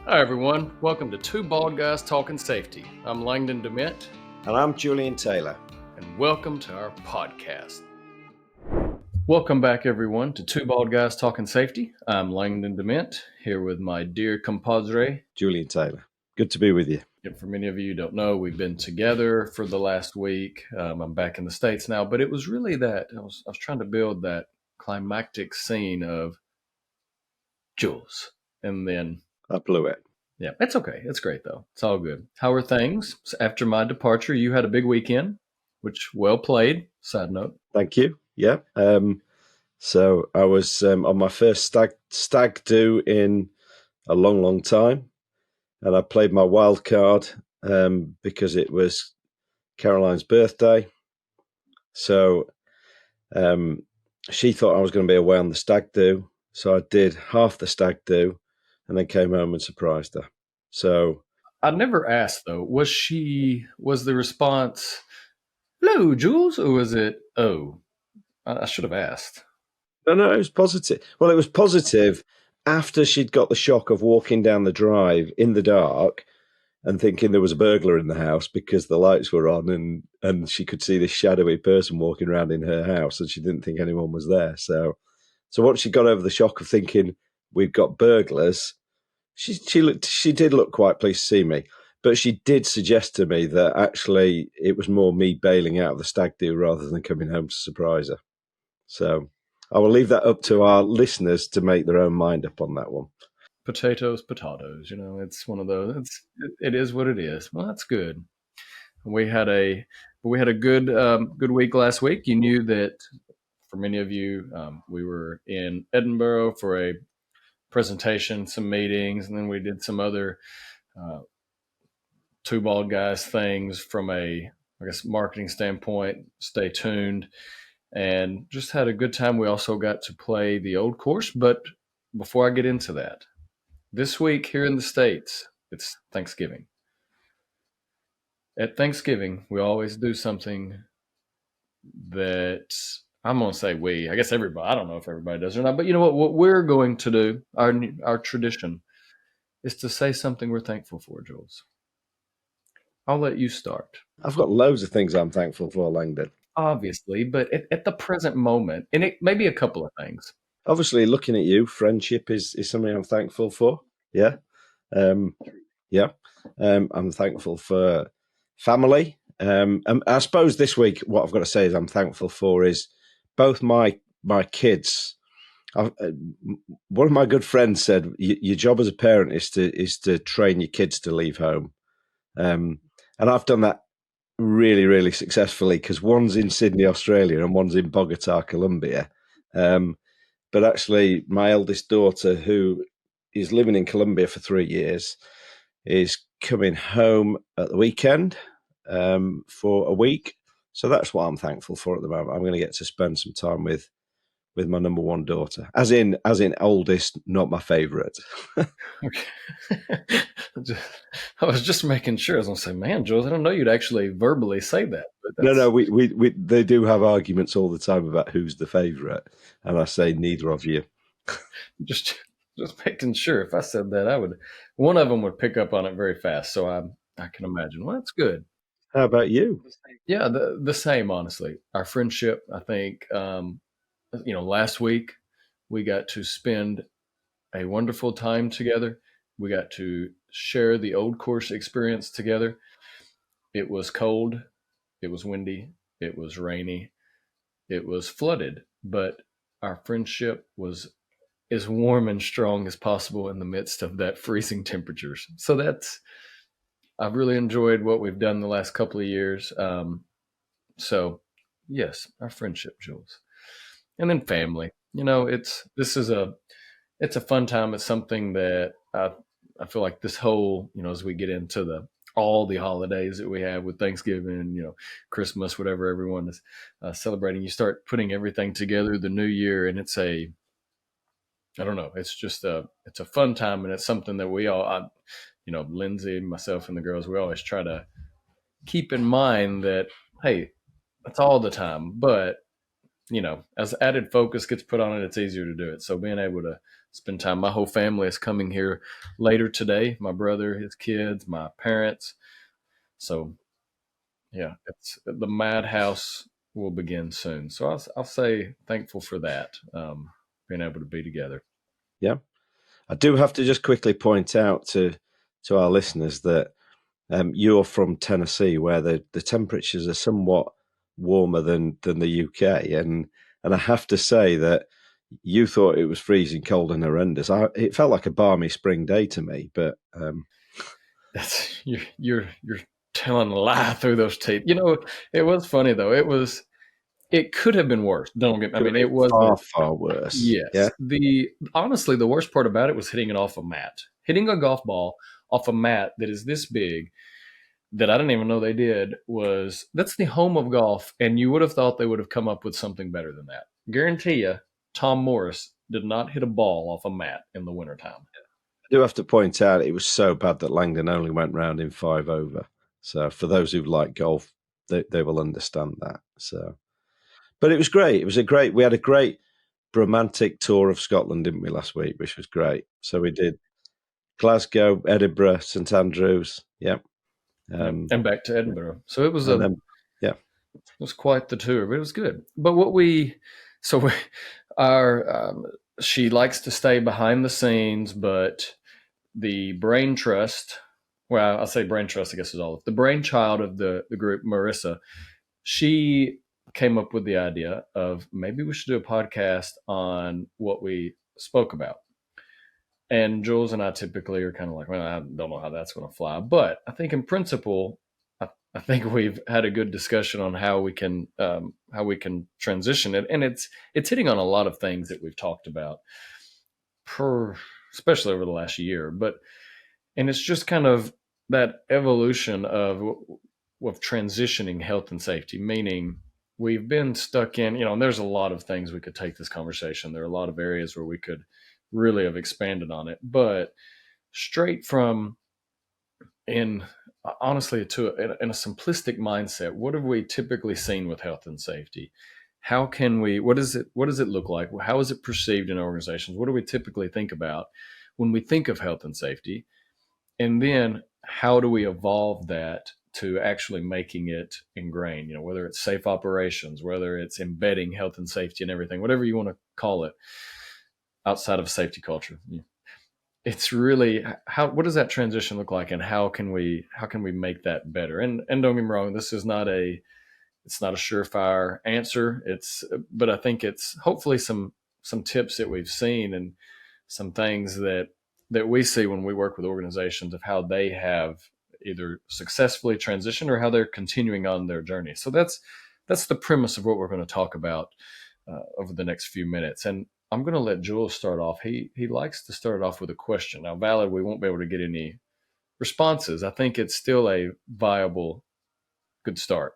Hi, everyone. Welcome to Two Bald Guys Talking Safety. I'm Langdon DeMint. And I'm Julian Taylor. And welcome to our podcast. Welcome back, everyone, to Two Bald Guys Talking Safety. I'm Langdon DeMint, here with my dear compadre, Julian Taylor. Good to be with you. And for many of you who don't know, we've been together for the last week. I'm back in the States now, but it was really that I was trying to build that climactic scene of Jules, and then I blew it. Yeah, it's okay. It's great, though. It's all good. How are things? After my departure, you had a big weekend, which well played, side note. Thank you. Yeah. So I was on my first stag do in a long, long time. And I played my wild card because it was Caroline's birthday. So she thought I was going to be away on the stag do. So I did half the stag do and then came home and surprised her. So I never asked, though, was the response, hello, Jules, or was it, oh, I should have asked. No, it was positive. Well, it was positive after she'd got the shock of walking down the drive in the dark and thinking there was a burglar in the house because the lights were on and she could see this shadowy person walking around in her house and she didn't think anyone was there. So once she got over the shock of thinking we've got burglars, she did look quite pleased to see me. But she did suggest to me that actually it was more me bailing out of the stag do rather than coming home to surprise her. So I will leave that up to our listeners to make their own mind up on that one. Potatoes, it's one of those. It is what it is. Well, that's good. We had a good week last week. You knew that for many of you, we were in Edinburgh for a presentation, some meetings, and then we did some other Two Bald Guys things from a, I guess, marketing standpoint. Stay tuned. And just had a good time. We also got to play the old course. But before I get into that, this week here in the States, it's Thanksgiving. At Thanksgiving, we always do something that I'm going to say we, I guess everybody, I don't know if everybody does or not, but you know what we're going to do, our tradition is to say something we're thankful for, Jules. I'll let you start. I've got loads of things I'm thankful for, Langdon. Obviously, but at the present moment, and it may be a couple of things. Obviously, looking at you, friendship is something I'm thankful for. Yeah. I'm thankful for family. And I suppose this week, what I've got to say is I'm thankful for is both my kids. One of my good friends said, "Your job as a parent is to train your kids to leave home," and I've done that really, really successfully because one's in Sydney, Australia, and one's in Bogota, Colombia. But actually, my eldest daughter, who is living in Colombia for 3 years, is coming home at the weekend for a week. So that's what I'm thankful for at the moment. I'm going to get to spend some time with my number one daughter, as in oldest, not my favourite. Okay. I was just making sure. I was going to say, man, Jules, I don't know you'd actually verbally say that. But No, we they do have arguments all the time about who's the favourite, and I say neither of you. just making sure. If I said that, one of them would pick up on it very fast. So I can imagine. Well, that's good. How about you? Yeah, the same. Honestly, our friendship. I think last week we got to spend a wonderful time together. We got to share the old course experience together. It was cold, it was windy, it was rainy, it was flooded, but our friendship was as warm and strong as possible in the midst of that freezing temperatures. So I've really enjoyed what we've done the last couple of years. So yes, our friendship, Jules. And then family. It's a fun time. It's something that I feel like this whole, as we get into all the holidays that we have with Thanksgiving, Christmas, whatever everyone is celebrating, you start putting everything together, the new year, and I don't know, it's a fun time, and it's something that we all, Lindsay, myself, and the girls, we always try to keep in mind that, hey, that's all the time, but as added focus gets put on it, it's easier to do it. So being able to spend time, my whole family is coming here later today. My brother, his kids, my parents. So yeah, it's the madhouse will begin soon. So I'll say thankful for that, being able to be together. Yeah. I do have to just quickly point out to our listeners that you're from Tennessee, where the temperatures are somewhat warmer than the UK, and I have to say that you thought it was freezing cold and horrendous. It felt like a balmy spring day to me, but That's you're telling a lie through those teeth. It was funny though. It could have been worse. Don't get. I could have mean, been it wasn't. far worse. Yeah, Yes. Honestly, the worst part about it was hitting it off a mat. Hitting a golf ball off a mat that is this big that I didn't even know they did that's the home of golf, and you would have thought they would have come up with something better than that. Guarantee you, Tom Morris did not hit a ball off a mat in the wintertime. I do have to point out it was so bad that Langdon only went round in 5 over. So for those who like golf, they will understand that. So, but it was great. We had a great romantic tour of Scotland, didn't we, last week, which was great. So we did Glasgow, Edinburgh, St Andrews. Yep. And back to Edinburgh. So it was yeah, it was quite the tour, but it was good. But she likes to stay behind the scenes, but the brain trust, well, I'll say brain trust, I guess is all. The brainchild of the group, Marissa, she came up with the idea of maybe we should do a podcast on what we spoke about. And Jules and I typically are kind of like, well, I don't know how that's going to fly. But I think in principle, I think we've had a good discussion on how we can transition it, and it's hitting on a lot of things that we've talked about, especially over the last year. And it's just kind of that evolution of transitioning health and safety, meaning we've been stuck in, and there's a lot of things we could take this conversation. There are a lot of areas where we could really have expanded on it, but straight from honestly in a simplistic mindset, what have we typically seen with health and safety? How can we, what does it look like? How is it perceived in organizations? What do we typically think about when we think of health and safety? And then how do we evolve that to actually making it ingrained, whether it's safe operations, whether it's embedding health and safety and everything, whatever you want to call it, outside of safety culture. It's really what does that transition look like, and how can we make that better? And don't get me wrong, this is not it's not a surefire answer. But I think it's hopefully some tips that we've seen and some things that we see when we work with organizations of how they have either successfully transitioned or how they're continuing on their journey. So that's the premise of what we're going to talk about over the next few minutes. And I'm going to let Jules start off. He likes to start off with a question. Now, valid, we won't be able to get any responses. I think it's still a viable, good start.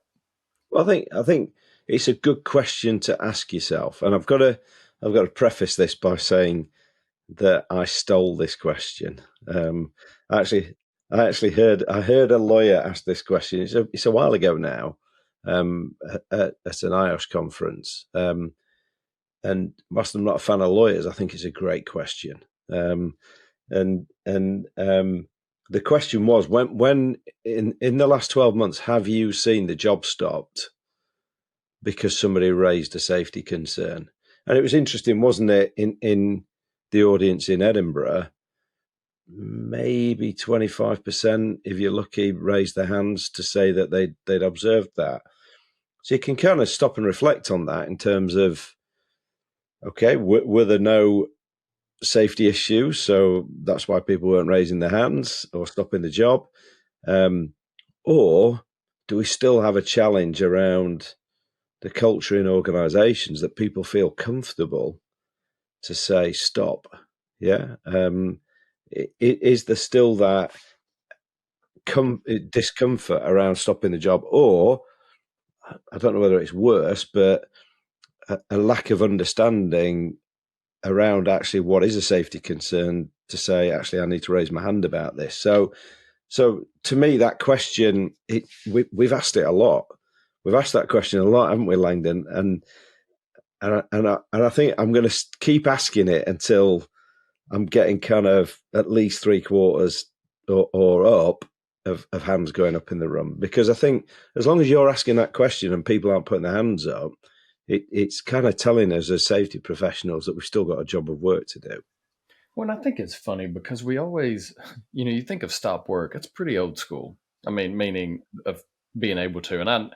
Well, I think it's a good question to ask yourself, and I've got to preface this by saying that I stole this question. I actually heard a lawyer ask this question. It's a while ago now, at an IOS conference. And whilst I'm not a fan of lawyers, I think it's a great question. And the question was, when in the last 12 months, have you seen the job stopped because somebody raised a safety concern? And it was interesting, wasn't it? In the audience in Edinburgh, maybe 25%, if you're lucky, raised their hands to say that they'd observed that. So you can kind of stop and reflect on that in terms of, okay, were there no safety issues, so that's why people weren't raising their hands or stopping the job? Or do we still have a challenge around the culture in organizations that people feel comfortable to say stop? Yeah. Is there still that discomfort around stopping the job? Or I don't know whether it's worse, but a lack of understanding around actually what is a safety concern to say, actually, I need to raise my hand about this. So to me, that question, we've asked it a lot. We've asked that question a lot, haven't we, Langdon? and I think I'm going to keep asking it until I'm getting kind of at least three quarters or up of hands going up in the room, because I think as long as you're asking that question and people aren't putting their hands up, it's kind of telling us as safety professionals that we've still got a job of work to do. Well, and I think it's funny because we always, you think of stop work, it's pretty old school. I mean, meaning of being able to. And I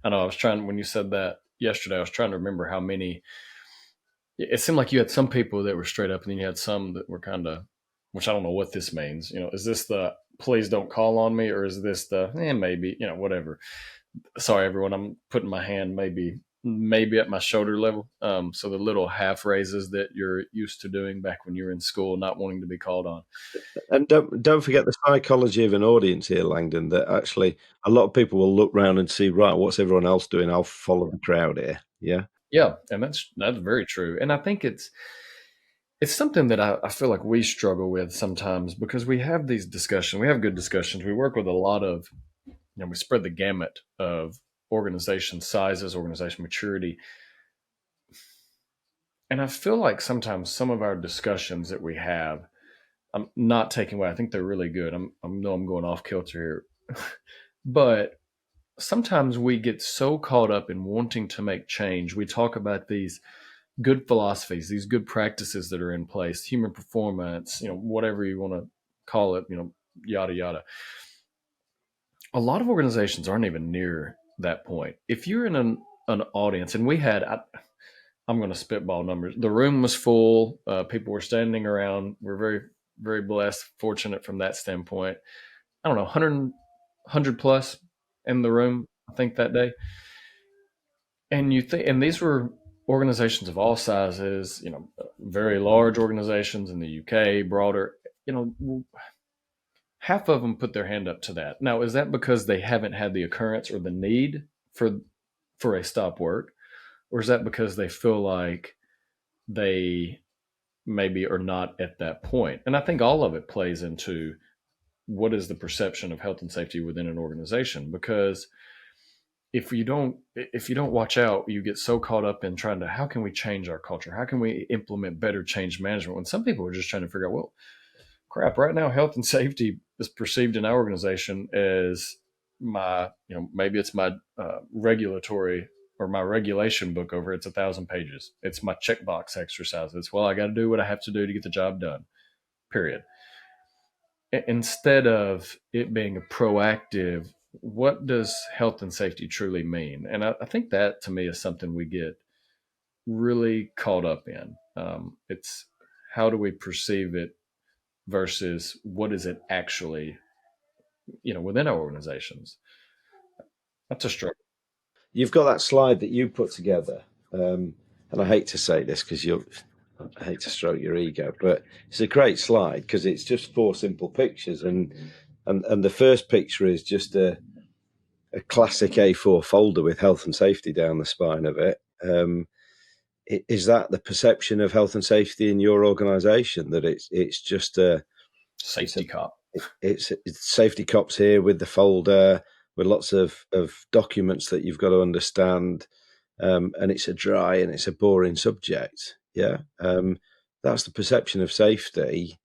know I was trying, when you said that yesterday, I was trying to remember how many, it seemed like you had some people that were straight up and then you had some that were kind of, which I don't know what this means. Is this the please don't call on me, or is this the, maybe, whatever. Sorry, everyone, I'm putting my hand maybe at my shoulder level. So the little half raises that you're used to doing back when you were in school, not wanting to be called on. And don't forget the psychology of an audience here, Langdon, that actually a lot of people will look round and see, right, what's everyone else doing? I'll follow the crowd here. Yeah. Yeah, and that's very true. And I think it's something that I feel like we struggle with sometimes because we have these discussions. We have good discussions. We work with a lot of, we spread the gamut of organization sizes, organization maturity. And I feel like sometimes some of our discussions that we have, I'm not taking away. I think they're really good. I know I'm going off kilter here, but sometimes we get so caught up in wanting to make change. We talk about these good philosophies, these good practices that are in place, human performance, whatever you want to call it, yada yada. A lot of organizations aren't even near that point. If you're in an audience, and I'm going to spitball numbers. The room was full. People were standing around. We're very, very blessed, fortunate from that standpoint. I don't know, 100 plus in the room, I think, that day. And and these were organizations of all sizes, very large organizations in the UK, broader, half of them put their hand up to that. Now, is that because they haven't had the occurrence or the need for a stop work? Or is that because they feel like they maybe are not at that point? And I think all of it plays into what is the perception of health and safety within an organization, because if you don't watch out, you get so caught up in trying to, how can we change our culture, how can we implement better change management, when some people are just trying to figure out, well, crap, right now health and safety is perceived in our organization as my, maybe it's my regulatory or my regulation book over, it's 1,000 pages, it's my checkbox exercise, it's, well, I got to do what I have to do to get the job done, period. Instead of it being a proactive, what does health and safety truly mean? And I think that to me is something we get really caught up in. It's how do we perceive it versus what is it actually, within our organizations. That's a struggle. You've got that slide that you put together, and I hate to say this because I hate to stroke your ego, but it's a great slide because it's just four simple pictures, and the first picture is just a classic A4 folder with health and safety down the spine of it. Is that the perception of health and safety in your organisation, that it's just a Safety cop? It's safety cops here with the folder with lots of documents that you've got to understand, and it's a dry and it's a boring subject. Yeah, that's the perception of safety.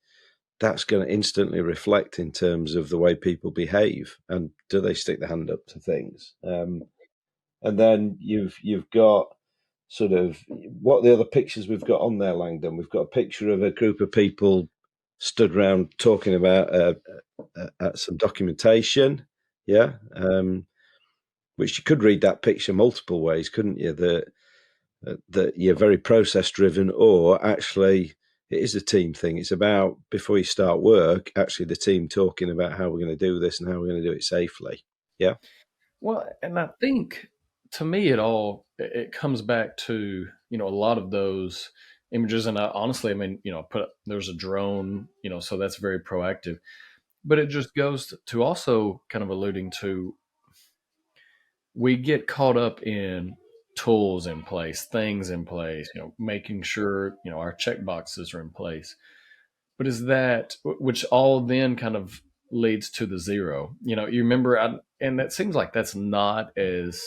That's going to instantly reflect in terms of the way people behave and do they stick their hand up to things. And then you've got sort of what the other pictures we've got on there, Langdon. We've got a picture of a group of people stood around talking about some documentation. Yeah, which you could read that picture multiple ways, couldn't you? That you're very process driven, or actually it is a team thing. It's about, before you start work, actually the team talking about how we're going to do this and how we're going to do it safely. Yeah. Well, and I think to me it comes back to, a lot of those images. And honestly, I mean, there's a drone, so that's very proactive, but it just goes to also kind of alluding to, we get caught up in tools in place, things in place, making sure, our check boxes are in place. But is that, which all then kind of leads to the zero? You remember, and that seems like that's not as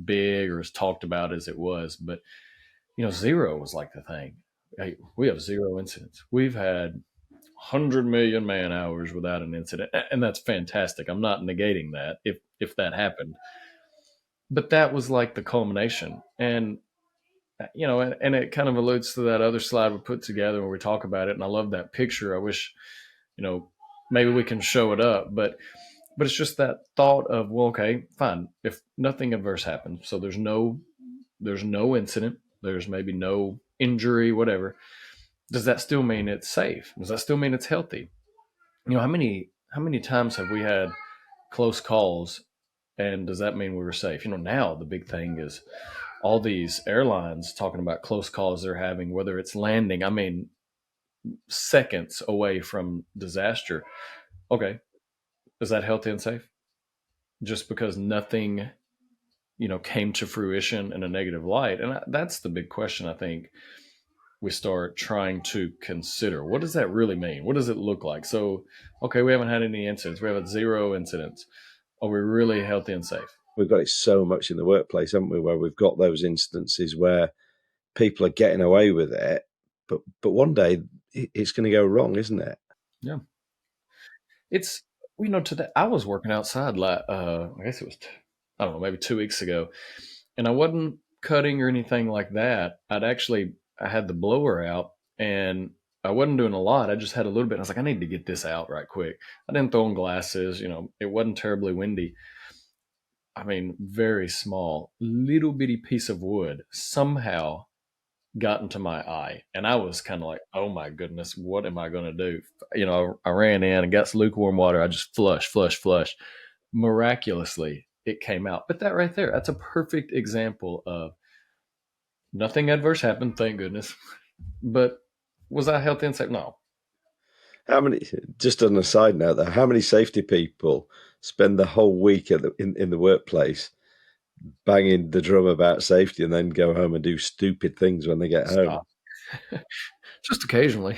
big or as talked about as it was. But zero was like the thing. Hey, we have zero incidents. We've had 100 million man hours without an incident, and that's fantastic. I'm not negating that if that happened, but that was like the culmination. And and it kind of alludes to that other slide we put together where we talk about it. And I love that picture. I wish, you know, maybe we can show it up, but it's just that thought of, well, okay, fine. If nothing adverse happens, so there's no incident, there's maybe no injury, whatever. Does that still mean it's safe? Does that still mean it's healthy? How many times have we had close calls, and does that mean we were safe? Now the big thing is all these airlines talking about close calls they're having, whether it's landing, I mean, seconds away from disaster. Okay, is that healthy and safe? Just because nothing, came to fruition in a negative light. And that's the big question, I think we start trying to consider. What does that really mean? What does it look like? So, okay, we haven't had any incidents. We have zero incidents. Are we really healthy and safe? We've got it so much in the workplace, haven't we, where we've got those instances where people are getting away with it, but one day it's going to go wrong, isn't it? Yeah. It's, today I was working outside, I guess it was, I don't know, maybe 2 weeks ago, and I wasn't cutting or anything like that. I had the blower out, and I wasn't doing a lot. I just had a little bit. I was like, I need to get this out right quick. I didn't throw in glasses. It wasn't terribly windy. I mean, very small, little bitty piece of wood somehow got into my eye. And I was kind of like, oh my goodness, what am I going to do? I ran in and got some lukewarm water. I just flush. Miraculously, it came out. But that right there, that's a perfect example of nothing adverse happened, thank goodness. But was I healthy and safe? No. How many? Just on a side note, though, how many safety people spend the whole week in the workplace banging the drum about safety and then go home and do stupid things when they get home? Stop. Just occasionally.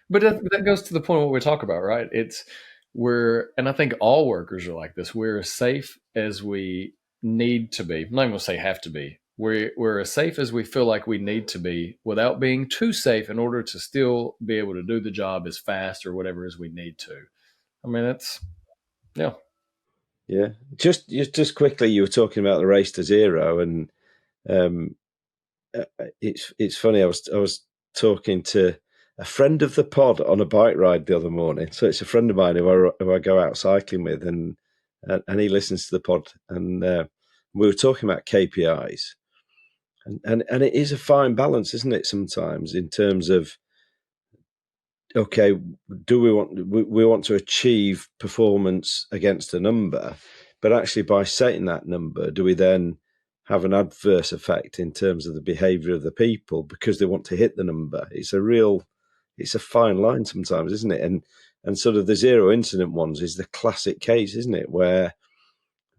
But that goes to the point of what we talk about, right? And I think all workers are like this. We're as safe as we need to be. I'm not even going to say have to be. We're as safe as we feel like we need to be without being too safe in order to still be able to do the job as fast or whatever as we need to. I mean, yeah. Yeah. Just quickly, you were talking about the race to zero, and um, it's funny. I was talking to a friend of the pod on a bike ride the other morning. So it's a friend of mine who I go out cycling with, and he listens to the pod, and we were talking about KPIs, and it is a fine balance, isn't it? Sometimes in terms of, okay, do we want to achieve performance against a number, but actually by setting that number, do we then have an adverse effect in terms of the behaviour of the people because they want to hit the number? It's a fine line sometimes, isn't it? And sort of the zero incident ones is the classic case, isn't it? Where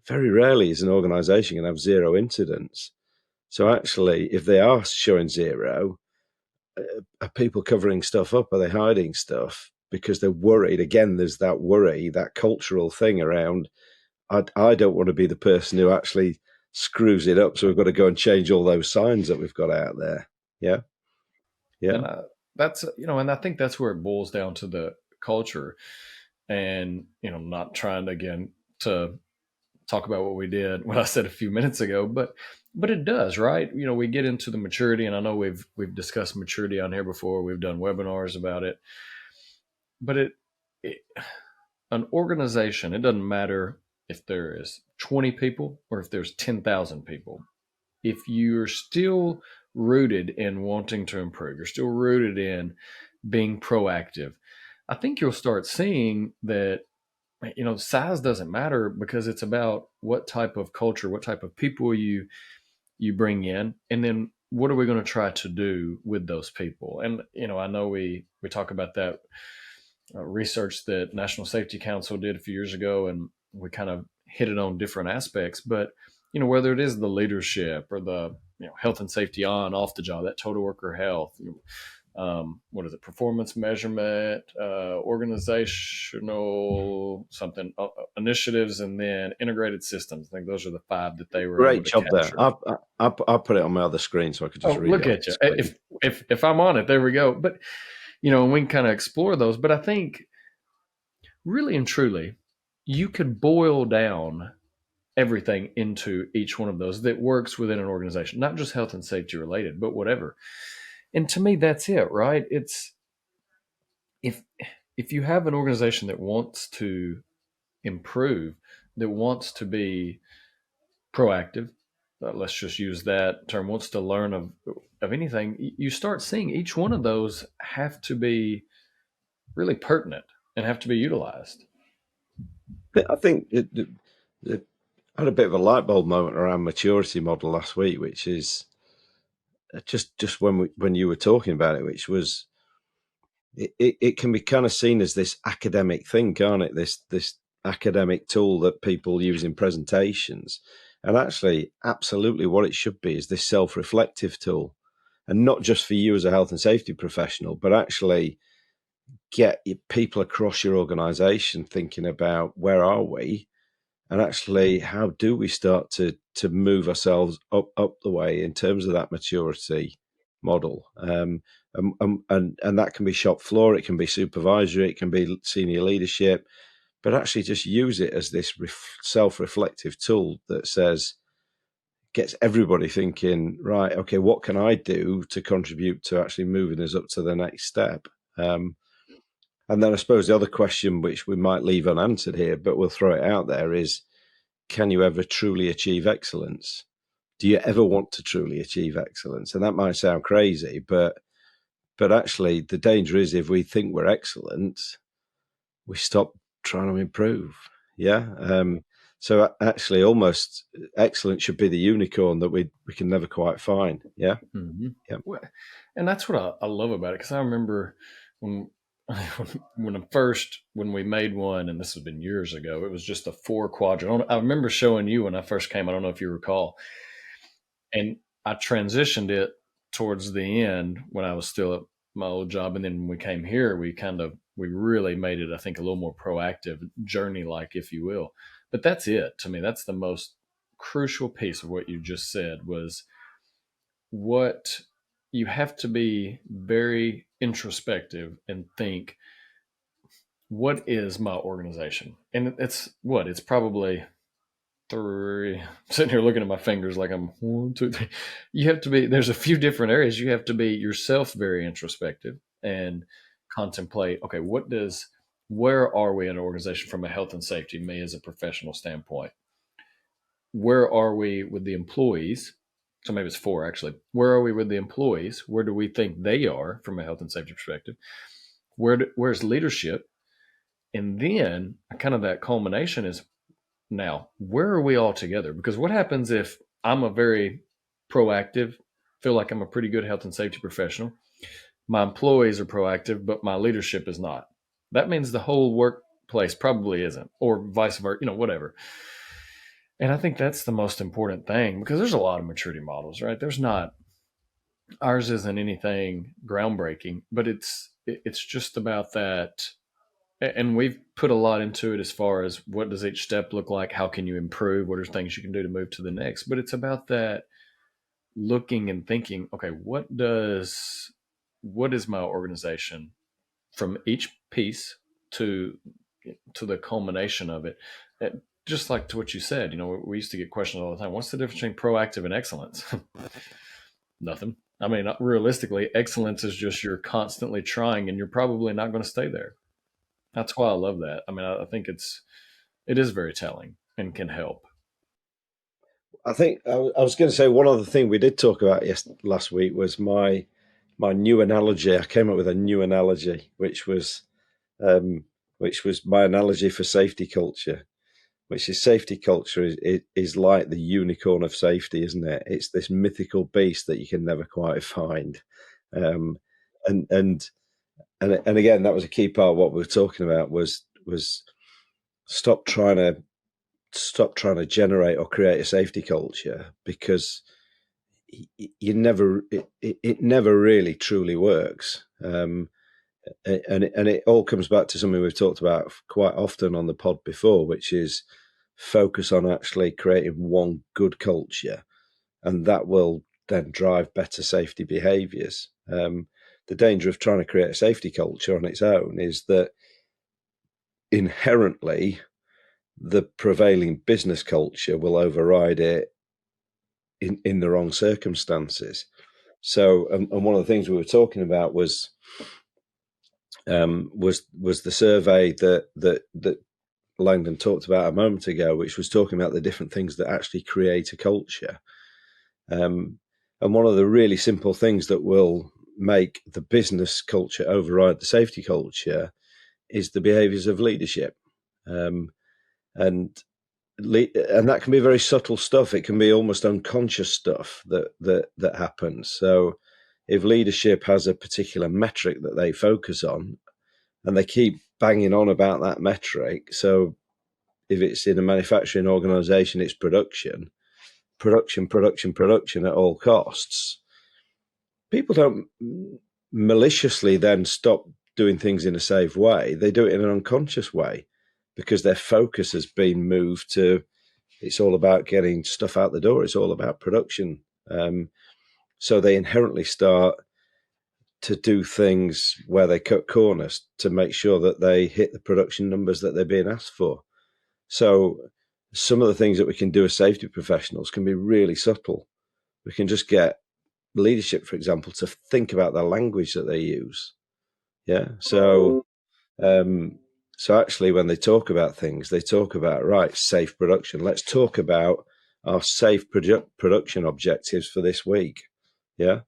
very rarely is an organisation going to have zero incidents. So actually, if they are showing zero, are people covering stuff up? Are they hiding stuff because they're worried? Again, there's that worry, that cultural thing around. I don't want to be the person who actually screws it up, so we've got to go and change all those signs that we've got out there. Yeah, yeah, And and I think that's where it boils down to the culture. And, not trying to, again, to talk about what we did, what I said a few minutes ago, but it does, right? We get into the maturity, and I know we've discussed maturity on here before. We've done webinars about it, but it an organization, it doesn't matter if there is 20 people or if there's 10,000 people. If you're still rooted in wanting to improve, you're still rooted in being proactive, I think you'll start seeing that size doesn't matter, because it's about what type of culture, what type of people you bring in, and then what are we going to try to do with those people. And I know we talk about that research that National Safety Council did a few years ago, and we kind of hit it on different aspects. But whether it is the leadership or the health and safety on off the job, that total worker health, what is it? Performance measurement, organizational something initiatives, and then integrated systems. I think those are the five that they were able Great to job there. capture. I'll put it on my other screen so I could just Oh, read it look off at the you! screen. If I'm on it, there we go. But we can kind of explore those. But I think really and truly, you could boil down everything into each one of those that works within an organization, not just health and safety related, but whatever. And to me, that's it, right? It's if if you have an organization that wants to improve, that wants to be proactive, let's just use that term, wants to learn of anything, you start seeing each one of those have to be really pertinent and have to be utilized. I think I had a bit of a light bulb moment around maturity model last week, which is just when you were talking about it, which was it can be kind of seen as this academic thing, can't it? This academic tool that people use in presentations, and actually, absolutely, what it should be is this self-reflective tool, and not just for you as a health and safety professional, but actually get people across your organization thinking about where are we, and actually how do we start to move ourselves up the way in terms of that maturity model. And that can be shop floor, it can be supervisory, it can be senior leadership, but actually just use it as this self-reflective tool that says, gets everybody thinking, right, okay, what can I do to contribute to actually moving us up to the next step? And then I suppose the other question, which we might leave unanswered here, but we'll throw it out there, is can you ever truly achieve excellence? Do you ever want to truly achieve excellence? And that might sound crazy, but actually the danger is if we think we're excellent, we stop trying to improve. Yeah. So actually almost excellence should be the unicorn that we can never quite find. Yeah. Mm-hmm. Yeah. Well, and that's what I love about it, because I remember when when we made one, and this has been years ago. It was just a four quadrant. I remember showing you when I first came. I don't know if you recall, and I transitioned it towards the end when I was still at my old job, and then when we came here, we really made it, I think, a little more proactive, journey like, if you will. But that's it to me. That's the most crucial piece of what you just said, was what you have to be very introspective and think, what is my organization? And it's probably three. I'm sitting here looking at my fingers like I'm one, two, three. You have to be, there's a few different areas. You have to be yourself very introspective and contemplate, okay, where are we in an organization from a health and safety, me as a professional standpoint? Where are we with the employees? So maybe it's four actually. Where are we with the employees? Where do we think they are from a health and safety perspective? Where's leadership? And then kind of that culmination is, now, where are we all together? Because what happens if I'm a very proactive, feel like I'm a pretty good health and safety professional, my employees are proactive, but my leadership is not? That means the whole workplace probably isn't, or vice versa, whatever. And I think that's the most important thing, because there's a lot of maturity models, right? There's not, ours isn't anything groundbreaking, but it's just about that. And we've put a lot into it as far as what does each step look like, how can you improve, what are things you can do to move to the next. But it's about that, looking and thinking, okay, what is my organization from each piece to the culmination of it. Just like to what you said, we used to get questions all the time, what's the difference between proactive and excellence? Nothing. I mean, realistically, excellence is just you're constantly trying, and you're probably not going to stay there. That's why I love that. I mean, I think it is very telling and can help. I think I was going to say one other thing we did talk about last week was my new analogy. I came up with a new analogy, um, which was my analogy for safety culture, which is safety culture is like the unicorn of safety, isn't it? It's this mythical beast that you can never quite find. Um, and and and again, that was a key part of what we were talking about was stop trying to stop trying to generate or create a safety culture, because it never really truly works. And it all comes back to something we've talked about quite often on the pod before, which is focus on actually creating one good culture, and that will then drive better safety behaviours. The danger of trying to create a safety culture on its own is that inherently the prevailing business culture will override it in the wrong circumstances. So, and one of the things we were talking about was the survey that Langdon talked about a moment ago, which was talking about the different things that actually create a culture. And one of the really simple things that will make the business culture override the safety culture is the behaviours of leadership. And that can be very subtle stuff. It can be almost unconscious stuff that happens. So if leadership has a particular metric that they focus on and they keep banging on about that metric, so if it's in a manufacturing organization, it's production at all costs, people don't maliciously then stop doing things in a safe way. They do it in an unconscious way because their focus has been moved to, it's all about getting stuff out the door. It's all about production. So they inherently start to do things where they cut corners to make sure that they hit the production numbers that they're being asked for. So some of the things that we can do as safety professionals can be really subtle. We can just get leadership, for example, to think about the language that they use. Yeah. So actually, when they talk about things, they talk about, right, safe production. Let's talk about our safe production objectives for this week. Yeah.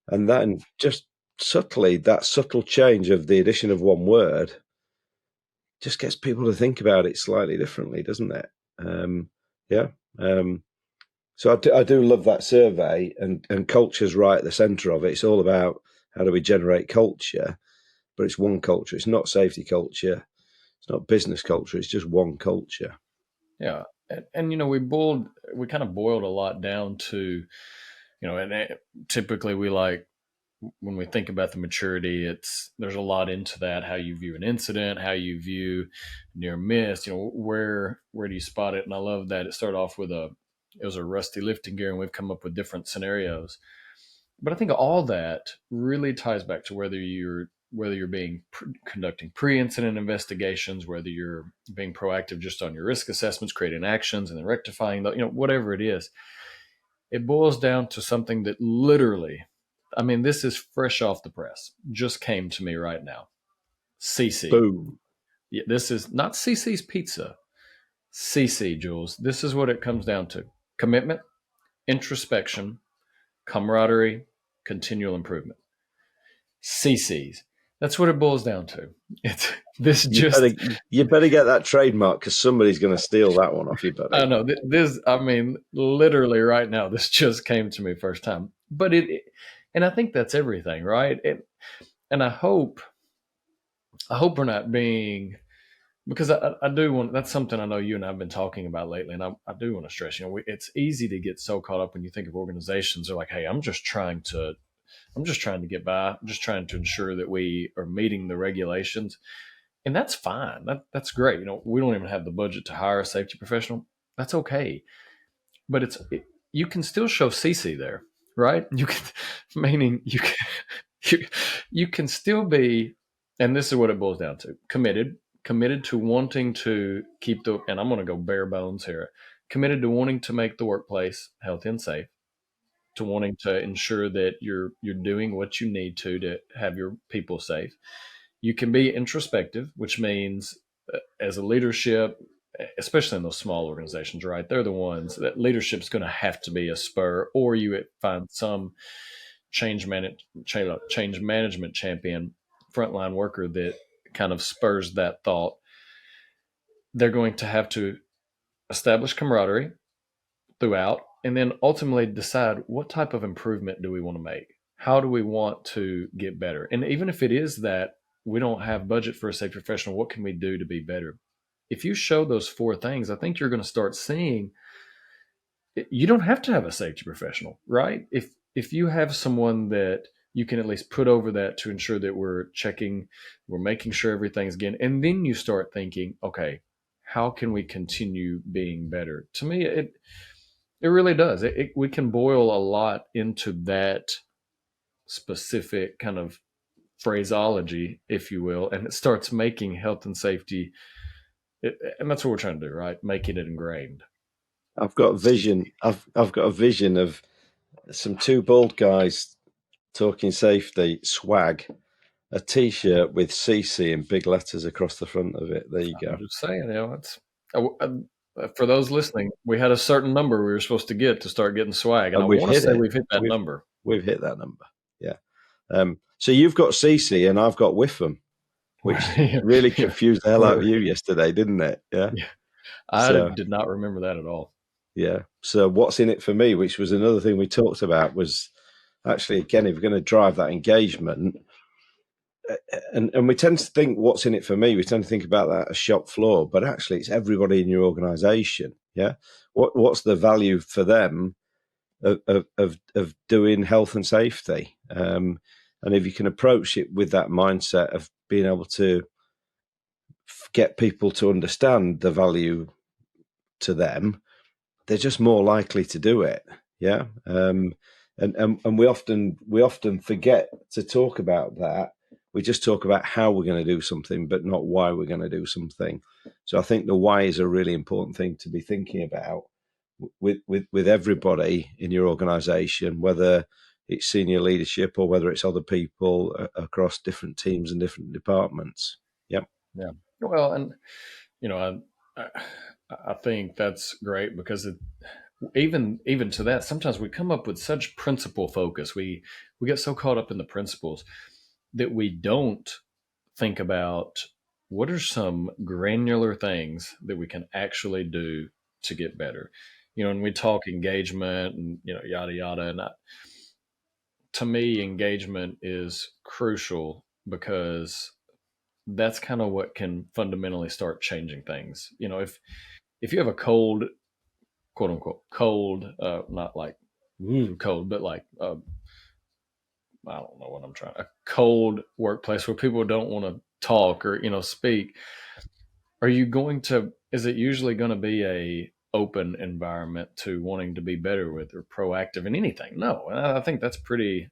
And then just subtly, that subtle change of the addition of one word just gets people to think about it slightly differently, doesn't it? Yeah. So I do love that survey, and culture's right at the centre of it. It's all about how do we generate culture, but it's one culture. It's not safety culture. It's not business culture. It's just one culture. Yeah. And we kind of boiled a lot down to, and typically we like, when we think about the maturity, there's a lot into that, how you view an incident, how you view near miss, where do you spot it? And I love that it started off with it was a rusty lifting gear, and we've come up with different scenarios. But I think all that really ties back to whether you're conducting pre-incident investigations, whether you're being proactive just on your risk assessments, creating actions, and then rectifying whatever it is. It boils down to something that literally, I mean, this is fresh off the press, just came to me right now. CC. Boom. Yeah, this is not CC's Pizza. CC, Jules. This is what it comes down to: commitment, introspection, camaraderie, continual improvement. CCs. That's what it boils down to. It's this You better get that trademark, because somebody's going to steal that one off you, buddy. I know this. I mean, literally right now, this just came to me first time. But and I think that's everything, right? And I hope we're not being, because I do want, that's something I know you and I've been talking about lately, and I do want to stress, it's easy to get so caught up when you think of organizations. They're like, hey, I'm just trying to get by. I'm just trying to ensure that we are meeting the regulations. And that's fine. That's great. We don't even have the budget to hire a safety professional. That's okay. But you can still show CC there, right? You can, meaning you can still be, and this is what it boils down to: committed to wanting to keep and I'm going to go bare bones here, committed to wanting to make the workplace healthy and safe, to wanting to ensure that you're doing what you need to have your people safe. You can be introspective, which means as a leadership, especially in those small organizations, right? They're the ones that leadership's going to have to be a spur, or you find some change management champion, frontline worker that kind of spurs that thought. They're going to have to establish camaraderie throughout, and then ultimately decide what type of improvement do we want to make? How do we want to get better? And even if it is that we don't have budget for a safety professional, what can we do to be better? If you show those four things, I think you're going to start seeing you don't have to have a safety professional, right? If you have someone that you can at least put over that to ensure that we're checking, we're making sure everything's again, and then you start thinking, okay, how can we continue being better? To me, it really does. We can boil a lot into that specific kind of phraseology, if you will, and it starts making health and safety, and that's what we're trying to do, right? Making it ingrained. I've got a vision. I've got a vision of some two bald guys talking safety, swag, a T-shirt with CC in big letters across the front of it. There you I'm go. just saying, it's for those listening, we had a certain number we were supposed to get to start getting swag, and I And we've want to hit say it. we've hit that We've number. we've hit that number. Yeah. So you've got CC and I've got Whiffam, which Yeah, really yeah, confused the hell out of you yesterday, didn't it? Yeah. yeah. I So did not remember that at all. yeah. So what's in it for me, which was another thing we talked about, was actually again, if we're going to drive that engagement, and we tend to think what's in it for me. We tend to think about that as shop floor, but actually it's everybody in your organisation. Yeah. What's the value for them of doing health and safety? And if you can approach it with that mindset of being able to get people to understand the value to them, they're just more likely to do it. Yeah. And we often forget to talk about that. We just talk about how we're going to do something, but not why we're going to do something. So I think the why is a really important thing to be thinking about with everybody in your organization, whether it's senior leadership or whether it's other people across different teams and different departments. Yep. Yeah. Well, and you know, I, I think that's great because even to that, sometimes we come up with such principle focus. We get so caught up in the principles that we don't think about what are some granular things that we can actually do to get better. And we talk engagement and yada yada, and to me, engagement is crucial because that's kind of what can fundamentally start changing things. If you have a cold, quote unquote cold, not like cold, but like I don't know what I'm trying, a cold workplace where people don't want to talk or speak, are you going to, is it usually going to be a open environment to wanting to be better with or proactive in anything? No. And I think that's pretty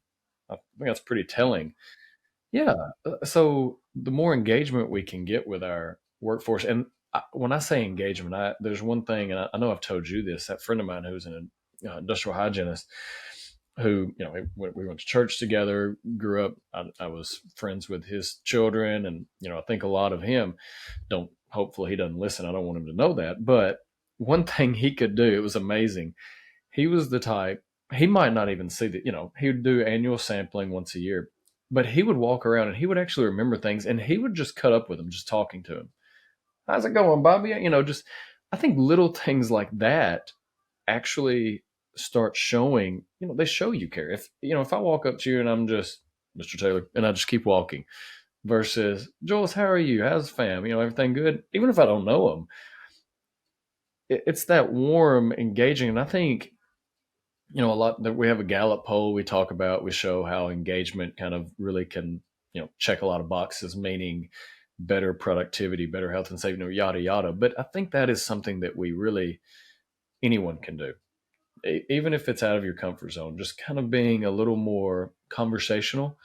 telling. Yeah. So the more engagement we can get with our workforce, and when I say engagement, there's one thing, and I know I've told you this. That friend of mine who's an industrial hygienist, who we went to church together, grew up. I was friends with his children, and I think a lot of him don't. Hopefully, he doesn't listen. I don't want him to know that. But one thing he could do, it was amazing. He was the type. He might not even see that. He would do annual sampling once a year, but he would walk around and he would actually remember things, and he would just cut up with him, just talking to him. How's it going, Bobby? Just I think little things like that actually start showing. They show you care. If I walk up to you and I'm just Mr. Taylor, and I just keep walking, versus Jules, how are you? How's the fam? Everything good? Even if I don't know them, it's that warm, engaging, and I think a lot that we have a Gallup poll we talk about. We show how engagement kind of really can check a lot of boxes, meaning better productivity, better health and safety, yada yada. But I think that is something that we really anyone can do, even if it's out of your comfort zone. Just kind of being a little more conversational,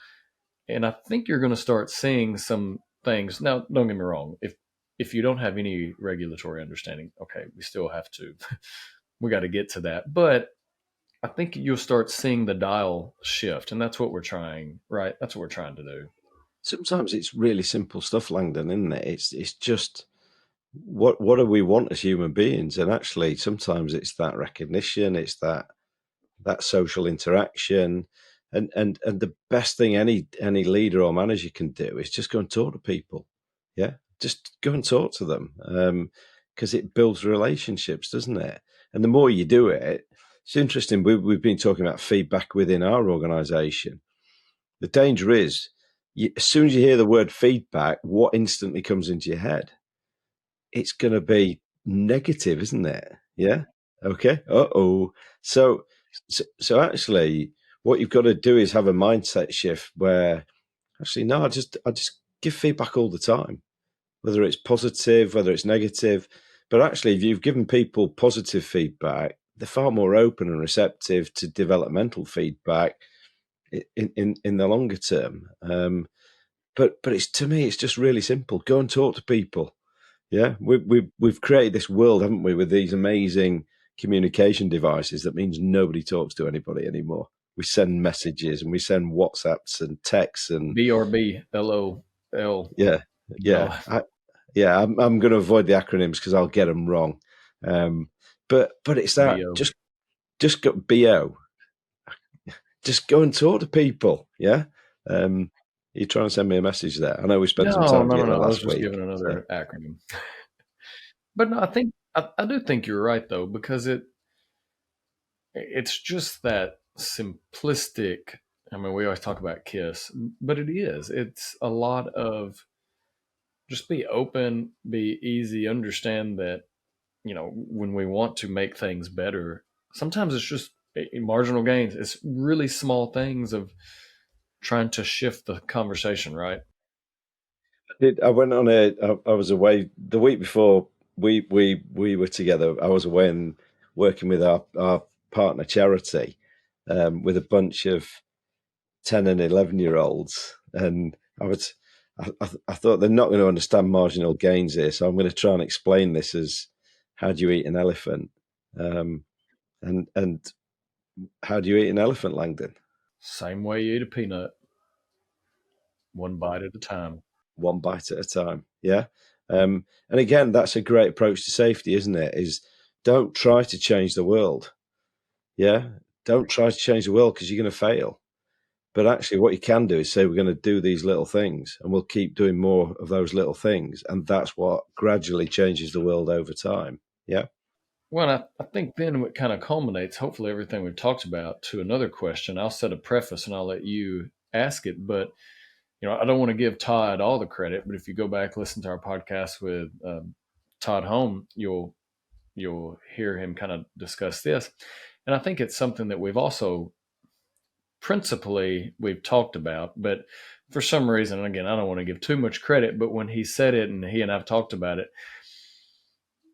and I think you're going to start seeing some things. Now, don't get me wrong. If you don't have any regulatory understanding, okay, we still have to. We got to get to that, but I think you'll start seeing the dial shift, and that's what we're trying, right? That's what we're trying to do. Sometimes it's really simple stuff, Langdon, isn't it? It's just what do we want as human beings, and actually sometimes it's that recognition, it's that social interaction, and the best thing any leader or manager can do is just go and talk to people. Yeah, just go and talk to them, because it builds relationships, doesn't it? And the more you do it, it's interesting. We've been talking about feedback within our organisation. The danger is, as soon as you hear the word feedback, what instantly comes into your head? It's going to be negative, isn't it? Yeah. Okay. So, so actually, what you've got to do is have a mindset shift where actually, no, I just give feedback all the time, whether it's positive, whether it's negative. But actually, if you've given people positive feedback, they're far more open and receptive to developmental feedback in the longer term. But it's, to me, it's just really simple. Go and talk to people. Yeah, we've created this world, haven't we, with these amazing communication devices that means nobody talks to anybody anymore. We send messages and we send WhatsApps and texts and BRB, LOL, yeah, and all yeah, I'm going to avoid the acronyms because I'll get them wrong. But it's that BO. just go bo, just go and talk to people. Yeah, you're trying to send me a message there. I know we spent some No, time no, no, together no. I was last just week. giving So. another acronym. But no, I do think you're right though, because it's just that simplistic. I mean, we always talk about KISS, but it is. It's a lot of just be open, be easy, understand that, when we want to make things better, sometimes it's just marginal gains. It's really small things of trying to shift the conversation, right? I went on I was away the week before we were together. I was away and working with our partner charity, with a bunch of 10 and 11-year olds. And I thought they're not going to understand marginal gains here. So I'm going to try and explain this as how do you eat an elephant? Um, and how do you eat an elephant, Langdon? Same way you eat a peanut, one bite at a time. One bite at a time. Yeah. And again, that's a great approach to safety, isn't it? Is don't try to change the world. Yeah. Don't try to change the world because you're going to fail. But actually, what you can do is say, we're going to do these little things and we'll keep doing more of those little things. And that's what gradually changes the world over time. Yeah. Well, I think then what kind of culminates, hopefully, everything we've talked about to another question. I'll set a preface and I'll let you ask it. But, I don't want to give Todd all the credit, but if you go back, listen to our podcast with Todd Home, you'll hear him kind of discuss this. And I think it's something that we've also principally we've talked about, but for some reason, and again, I don't want to give too much credit, but when he said it and he and I've talked about it,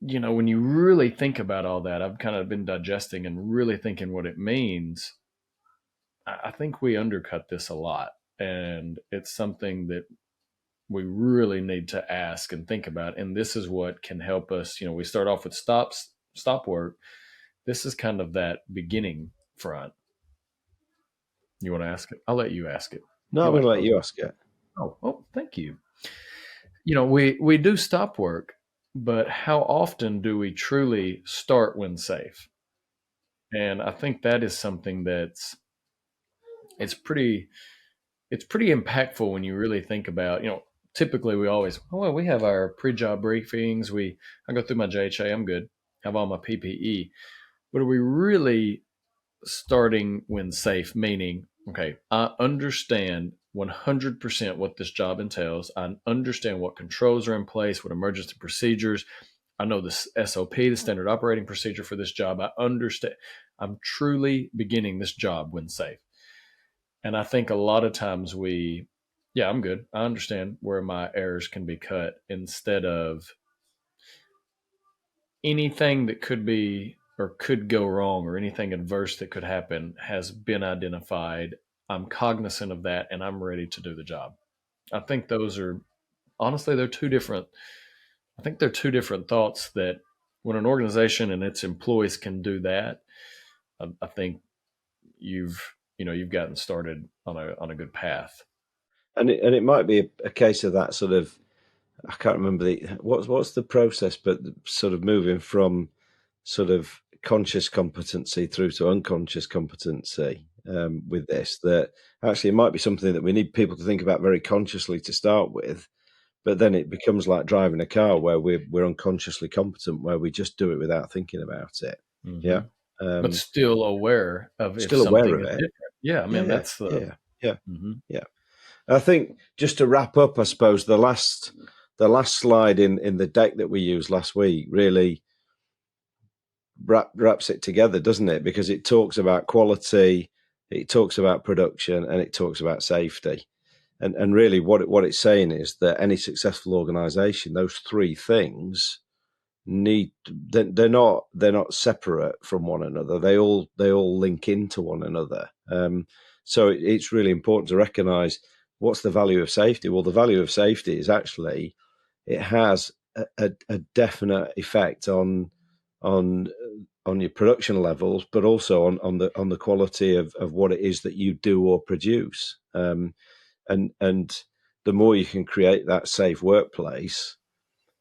when you really think about all that, I've kind of been digesting and really thinking what it means. I think we undercut this a lot, and it's something that we really need to ask and think about. And this is what can help us. We start off with stop work. This is kind of that beginning front. You want to ask it? I'll let you ask it. No, You I'm going like to let close. you ask it. Oh, thank you. We do stop work, but how often do we truly start when safe? And I think that is something it's pretty it's pretty impactful when you really think about, typically we always, oh, well, we have our pre-job briefings, I go through my JHA, I'm good, have all my PPE. But are we really starting when safe, meaning, okay, I understand 100% what this job entails. I understand what controls are in place, what emergency procedures. I know this SOP, the standard operating procedure for this job. I understand. I'm truly beginning this job when safe. And I think a lot of times yeah, I'm good. I understand where my errors can be cut instead of anything that could be or could go wrong or anything adverse that could happen has been identified. I'm cognizant of that and I'm ready to do the job. I think those are honestly, I think they're two different thoughts that when an organization and its employees can do that, I think you've gotten started on a good path. And it might be a case of that sort of, I can't remember what's the process, but sort of moving from sort of conscious competency through to unconscious competency, with this, that actually it might be something that we need people to think about very consciously to start with, but then it becomes like driving a car where we're unconsciously competent, where we just do it without thinking about it. Hmm. Yeah. But Um, still aware of if Still aware something of is it. different. Yeah, I mean Yeah. that's the. Yeah. Yeah. Mhm. Yeah. I think just to wrap up, I suppose the last slide in the deck that we used last week really wraps it together, doesn't it? Because it talks about quality, it talks about production, and it talks about safety. And really, what it's saying is that any successful organisation, those three things they're not separate from one another. They all link into one another. So it's really important to recognise what's the value of safety. Well, the value of safety is actually it has a definite effect on your production levels, but also on the quality of what it is that you do or produce. And the more you can create that safe workplace,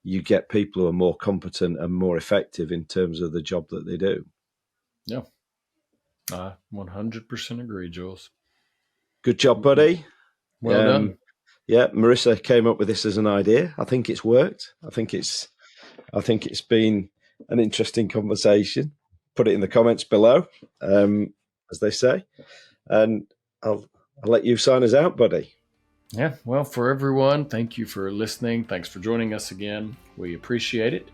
you get people who are more competent and more effective in terms of the job that they do. Yeah, I 100% agree, Jules. Good job, buddy. Well done. Yeah, Marissa came up with this as an idea. I think it's worked. I think it's been an interesting conversation. Put it in the comments below, as they say, and I'll let you sign us out, buddy. Yeah, well, for everyone, thank you for listening. Thanks for joining us again. We appreciate it.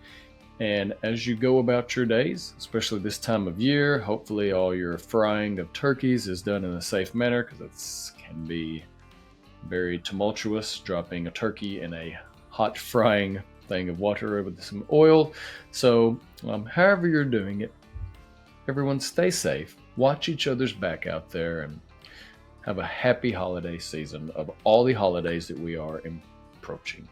And as you go about your days, especially this time of year, hopefully all your frying of turkeys is done in a safe manner, because it can be very tumultuous dropping a turkey in a hot frying thing of water with some oil. So however you're doing it, everyone stay safe, watch each other's back out there, and have a happy holiday season of all the holidays that we are approaching.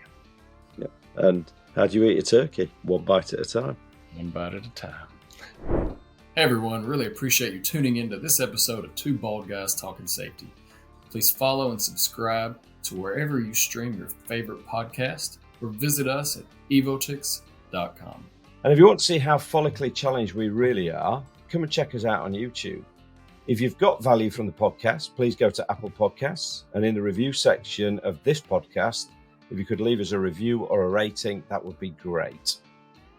Yeah. And how do you eat a turkey? One bite at a time. One bite at a time. Hey everyone, really appreciate you tuning into this episode of Two Bald Guys Talking Safety. Please follow and subscribe to wherever you stream your favorite podcast, or visit us at evotix.com. And if you want to see how follically challenged we really are, come and check us out on YouTube. If you've got value from the podcast, please go to Apple Podcasts, and in the review section of this podcast, if you could leave us a review or a rating, that would be great.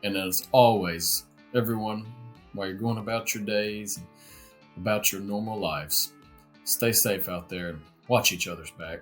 And as always, everyone, while you're going about your days, about your normal lives, stay safe out there and watch each other's back.